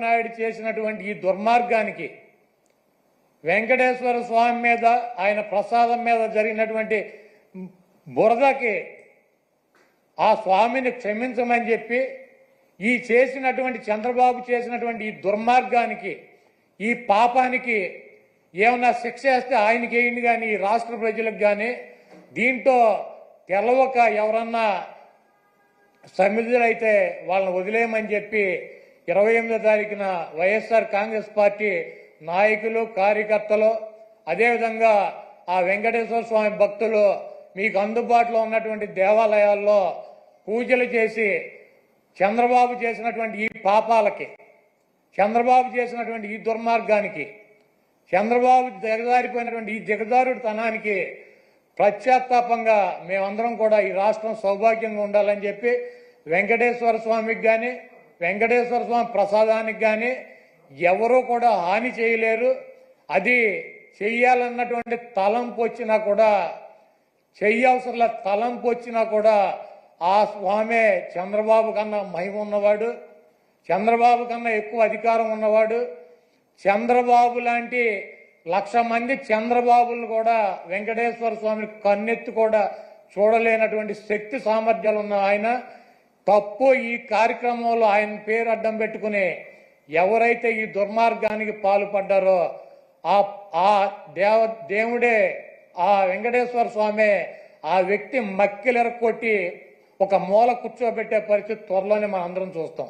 నాయుడు చేసినటువంటి ఈ దుర్మార్గానికి వెంకటేశ్వర స్వామి మీద ఆయన ప్రసాదం మీద జరిగినటువంటి బురదకి ఆ స్వామిని క్షమించమని చెప్పి ఈ చేసినటువంటి చంద్రబాబు చేసినటువంటి ఈ దుర్మార్గానికి ఈ పాపానికి ఏమన్నా శిక్ష వేస్తే ఆయనకి వేయండి కానీ ఈ రాష్ట్ర ప్రజలకు కానీ దీంట్లో తెలవక ఎవరన్నా సమిధులైతే వాళ్ళని వదిలేయమని చెప్పి 28వ తారీఖున వైఎస్ఆర్ కాంగ్రెస్ పార్టీ నాయకులు కార్యకర్తలు అదేవిధంగా ఆ వెంకటేశ్వర స్వామి భక్తులు మీకు అందుబాటులో ఉన్నటువంటి దేవాలయాల్లో పూజలు చేసి చంద్రబాబు చేసినటువంటి ఈ పాపాలకి చంద్రబాబు చేసినటువంటి ఈ దుర్మార్గానికి చంద్రబాబు దిగజారిపోయినటువంటి ఈ దిగజారుడుతనానికి ప్రత్యాత్తాపంగా మేమందరం కూడా ఈ రాష్ట్రం సౌభాగ్యంగా ఉండాలని చెప్పి వెంకటేశ్వర స్వామికి కానీ వెంకటేశ్వర స్వామి ప్రసాదానికి కానీ ఎవరూ కూడా హాని చేయలేరు. అది చెయ్యాలన్నటువంటి తలంపు వచ్చినా కూడా చెయ్యవసరంలో తలంపు వచ్చినా కూడా ఆ స్వామే చంద్రబాబు కన్నా మహిమ ఉన్నవాడు, చంద్రబాబు కన్నా ఎక్కువ అధికారం ఉన్నవాడు. చంద్రబాబు లాంటి 1,00,000 మంది చంద్రబాబులు కూడా వెంకటేశ్వర స్వామిని కన్నెత్తి కూడా చూడలేనటువంటి శక్తి సామర్థ్యాలు ఉన్న ఆయన తప్పు ఈ కార్యక్రమంలో ఆయన పేరు అడ్డం పెట్టుకుని ఎవరైతే ఈ దుర్మార్గానికి పాల్పడ్డారో ఆ దేవుడే ఆ వెంకటేశ్వర స్వామి ఆ వ్యక్తి మక్కిలెరకొట్టి ఒక మూల కూర్చోబెట్టే పరిస్థితి త్వరలోనే మనం అందరం చూస్తాం.